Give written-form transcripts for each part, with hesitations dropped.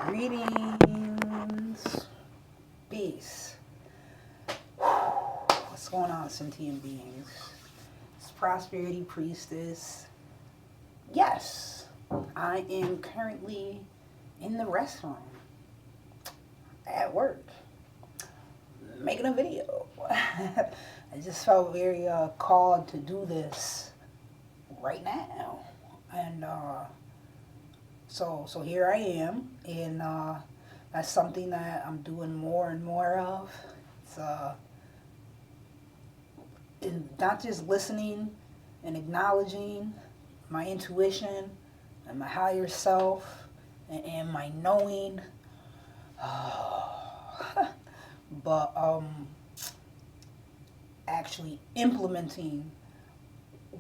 Greetings. Peace. What's going on, sentient beings? It's Prosperity Priestess. Yes, I am currently in the restroom at work making a video. I just felt very called to do this right now. And so here I am, and that's something that I'm doing more and more of. It's not just listening and acknowledging my intuition and my higher self and my knowing, but actually implementing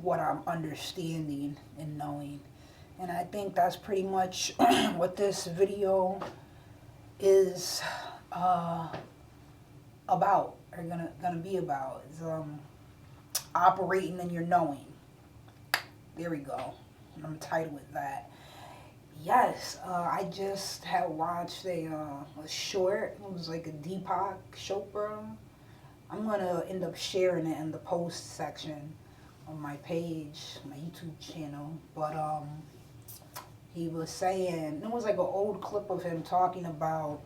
what I'm understanding and knowing. And I think that's pretty much what this video is about, or gonna be about. Is operating in your knowing. There we go. I'm gonna title it that. Yes, I just had watched a short. It was like a Deepak Chopra. I'm gonna end up sharing it in the post section on my page, my YouTube channel. But he was saying, it was like an old clip of him talking about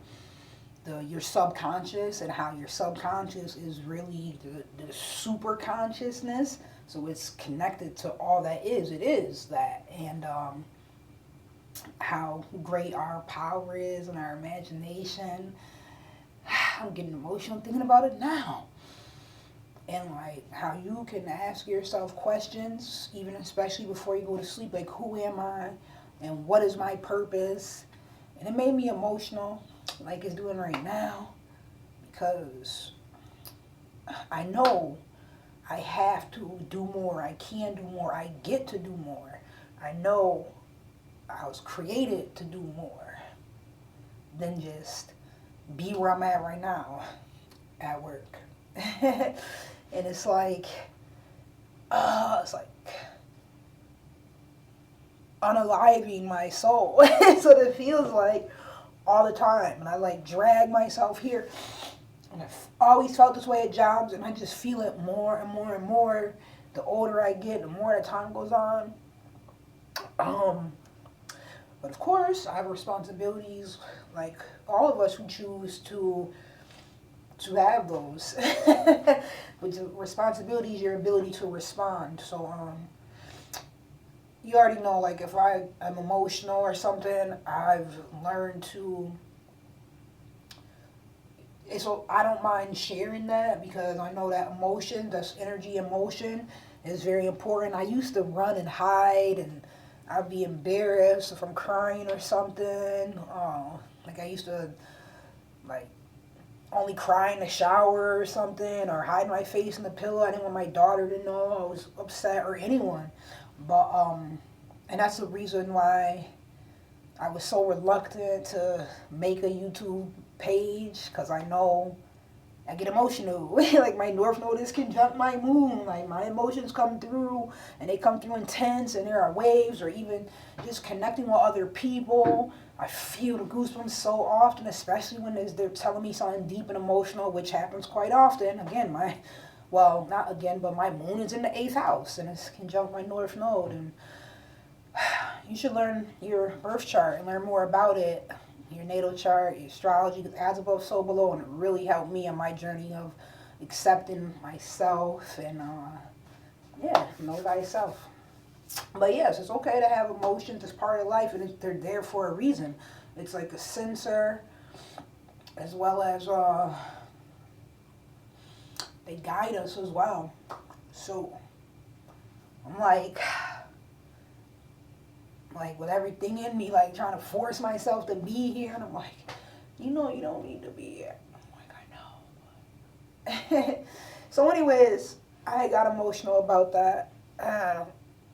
your subconscious and how your subconscious is really the super consciousness. So it's connected to all that is. It is that. And how great our power is and our imagination. I'm getting emotional thinking about it now. And like how you can ask yourself questions, even especially before you go to sleep, like who am I and what is my purpose? And it made me emotional, like it's doing right now, because I know I have to do more, I can do more, I get to do more. I know I was created to do more than just be where I'm at right now at work. And it's like unaliving my soul. That's what it feels like all the time. And I like drag myself here. And I've always felt this way at jobs, and I just feel it more and more and more. The older I get, the more the time goes on. But of course, I have responsibilities, like all of us who choose to have those. Which responsibility is your ability to respond. So you already know, like if I'm emotional or something, I've learned to. So I don't mind sharing that, because I know that emotion, that's energy, emotion, is very important. I used to run and hide, and I'd be embarrassed if I'm crying or something. Like I used to, like, only cry in the shower or something, or hide my face in the pillow. I didn't want my daughter to know I was upset, or anyone. But and that's the reason why I was so reluctant to make a YouTube page, because I know I get emotional. Like my North Node is conjunct my moon. Like my emotions come through, and they come through intense, and there are waves, or even just connecting with other people. I feel the goosebumps so often, especially when they're telling me something deep and emotional, which happens quite often. Again, not again, but my moon is in the 8th house, and it's conjunct my North Node. And you should learn your birth chart and learn more about it, your natal chart, your astrology, as above, so below, and it really helped me on my journey of accepting myself and, know thyself. But yes, it's okay to have emotions. It's part of life, and they're there for a reason. It's like a sensor, as well as they guide us as well. So I'm like with everything in me, like trying to force myself to be here, and I'm like, you don't need to be here. I'm like, I know. So anyways, I got emotional about that.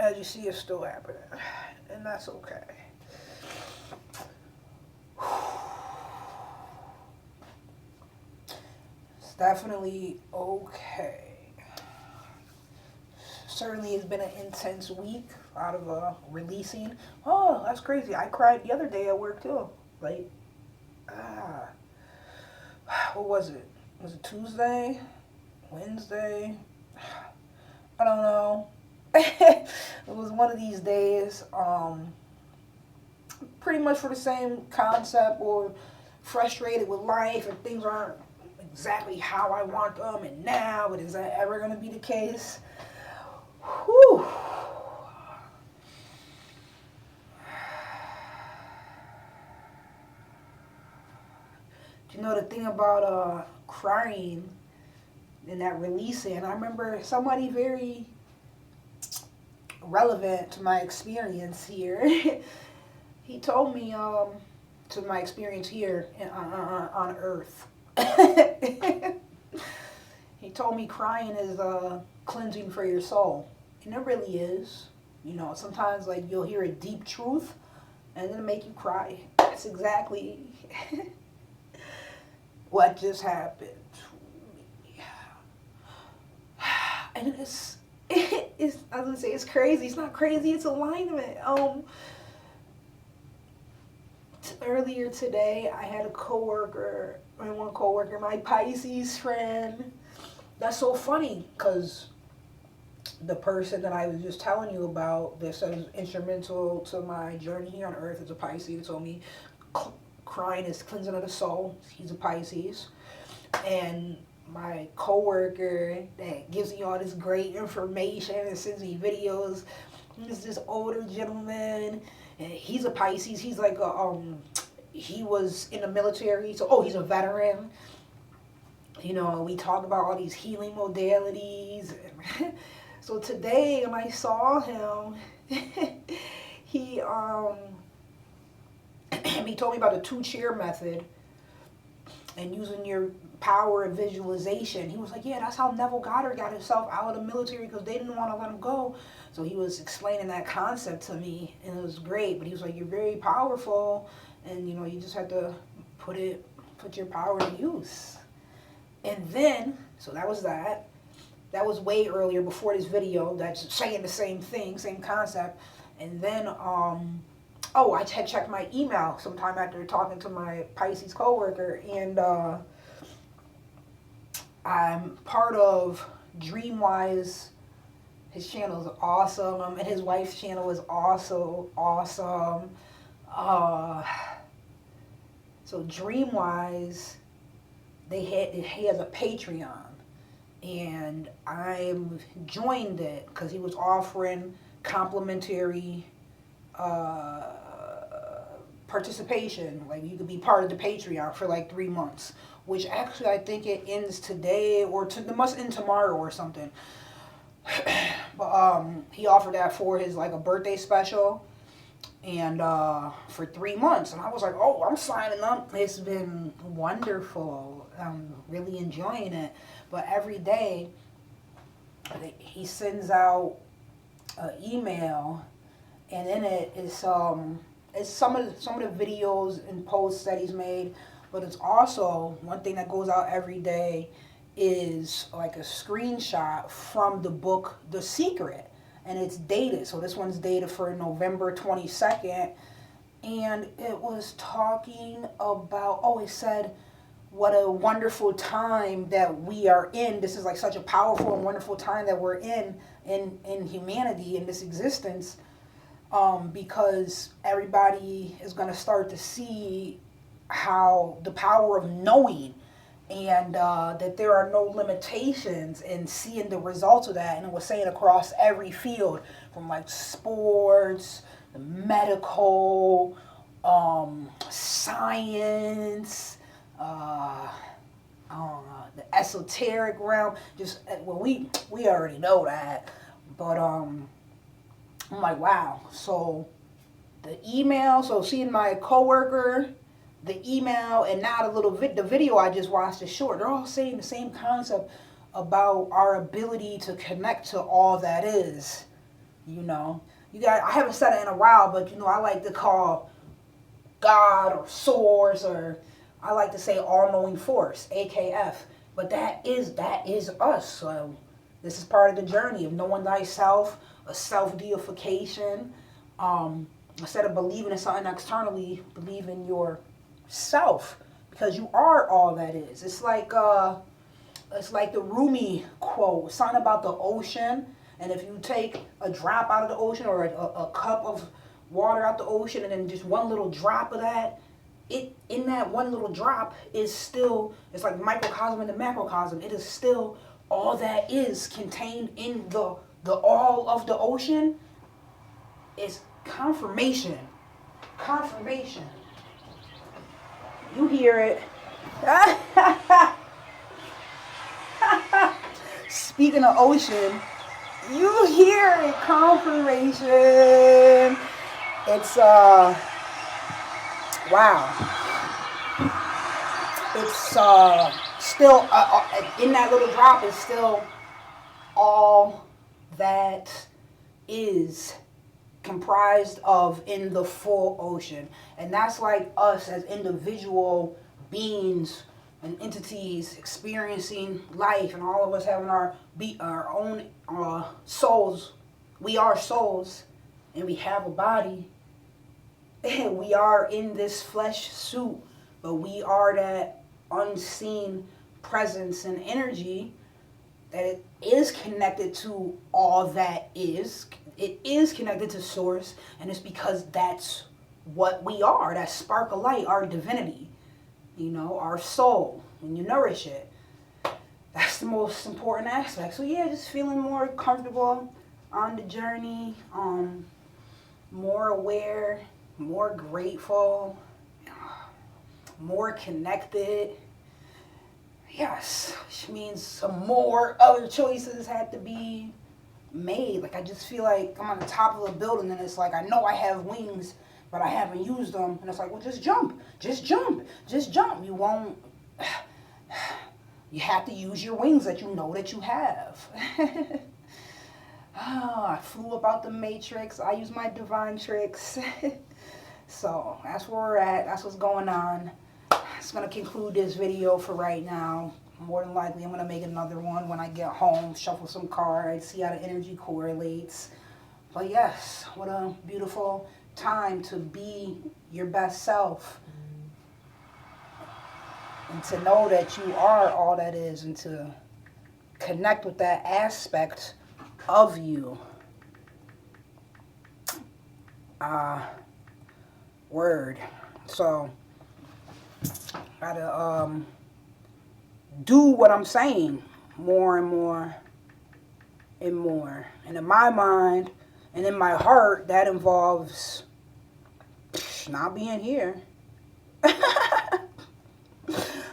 As you see, it's still happening, and that's okay. It's definitely okay. Certainly, it's been an intense week out of releasing. Oh, that's crazy. I cried the other day at work too. Like, ah, what was it? Was it Tuesday? Wednesday? I don't know. It was one of these days. Pretty much for the same concept, or frustrated with life and things aren't exactly how I want them, and now, but is that ever going to be the case? Whew. You know the thing about crying and that releasing, I remember somebody very relevant to my experience here. He told me to my experience here on Earth. He told me crying is cleansing for your soul, and it really is. You know, sometimes like you'll hear a deep truth, and it'll make you cry. That's exactly what just happened. And it's I was gonna say it's crazy. It's not crazy. It's alignment. Earlier today, I had one coworker, my Pisces friend. That's so funny, because the person that I was just telling you about that said is instrumental to my journey here on Earth is a Pisces. He told me crying is cleansing of the soul. He's a Pisces. And my coworker that gives me all this great information and sends me videos, he's this older gentleman, and he's a Pisces. He's like he was in the military, so he's a veteran. You know, we talk about all these healing modalities. So today when I saw him, he he told me about the 2-chair method and using your power of visualization. He was like, yeah, that's how Neville Goddard got himself out of the military, because they didn't want to let him go. So he was explaining that concept to me, and it was great. But he was like, you're very powerful, and you know, you just have to put your power to use. And then, so that was that. That was way earlier, before this video that's saying the same thing, same concept. And then, I had checked my email sometime after talking to my Pisces coworker, and I'm part of Dreamwise. His channel is awesome, and his wife's channel is also awesome. So Dreamwise, he has a Patreon, and I'm joined it because he was offering complimentary participation. Like, you could be part of the Patreon for like 3 months, which actually I think it ends today, or it must end tomorrow or something. But he offered that for his like a birthday special, and for 3 months, and I was like, oh, I'm signing up. It's been wonderful. I'm really enjoying it. But every day he sends out an email, and in it is it's some of the videos and posts that he's made, but it's also one thing that goes out every day is like a screenshot from the book The Secret, and it's dated. So this one's dated for November 22nd, and it was talking about, it said, what a wonderful time that we are in. This is like such a powerful and wonderful time that we're in humanity, in this existence, because everybody is going to start to see how the power of knowing, and that there are no limitations, and seeing the results of that. And it was saying across every field, from like sports, medical, science, the esoteric realm. Just, well, we already know that, but I'm like, wow. So the email, so seeing my coworker, the email, and now the video I just watched is short. They're all saying the same concept about our ability to connect to all that is. You know, I haven't said it in a while, but you know, I like to call God or source, or I like to say all-knowing force, AKF. But that is us. So this is part of the journey of knowing thyself, a self-deification. Instead of believing in something externally, believe in your self, because you are all that is. It's like the Rumi quote, something about the ocean. And if you take a drop out of the ocean, or a cup of water out the ocean, and then just one little drop of that, in that one little drop is still, it's like microcosm and the macrocosm. It is still all that is contained in the all of the ocean. Is confirmation. Confirmation. You hear it. Speaking of ocean, you hear it. Confirmation. It's wow. It's still in that little drop is still all that is comprised of in the full ocean. And that's like us as individual beings and entities experiencing life, and all of us having our own souls. We are souls, and we have a body. We are in this flesh suit, but we are that unseen presence and energy that it is connected to all that is. It is connected to source, and it's because that's what we are, that spark of light, our divinity, you know, our soul, and you nourish it. That's the most important aspect. So yeah, just feeling more comfortable on the journey, more aware, more grateful, more connected. Yes, which means some more other choices had to be made. Like, I just feel like I'm on the top of a building, and it's like, I know I have wings, but I haven't used them. And it's like, well, just jump. Just jump. Just jump. You won't. You have to use your wings that you know that you have. Oh, I flew up out the matrix. I use my divine tricks. So that's where we're at. That's what's going on. It's going to conclude this video for right now. More than likely, I'm going to make another one when I get home, shuffle some cards, see how the energy correlates. But yes, what a beautiful time to be your best self. And to know that you are all that is, and to connect with that aspect of you. Word. So, gotta do what I'm saying more and more and more. And in my mind and in my heart, that involves not being here.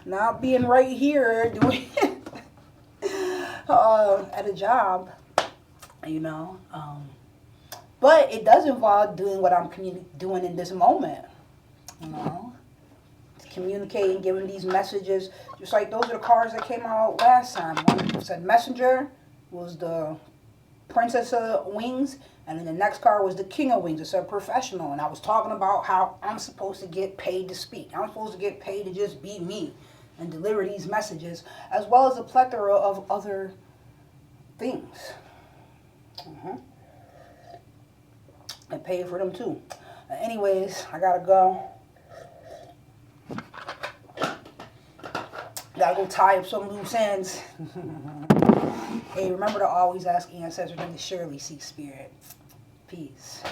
Not being right here doing at a job, you know. But it does involve doing what I'm doing in this moment, you know. Communicating, giving these messages, just like those are the cards that came out last time. One said Messenger, was the Princess of Wings, and then the next card was the King of Wings. It said Professional, and I was talking about how I'm supposed to get paid to speak. I'm supposed to get paid to just be me and deliver these messages, as well as a plethora of other things. And pay for them too. Anyways, I gotta go. Gotta go tie up some loose ends. Hey, remember to always ask ancestors, and to surely seek spirit. Peace.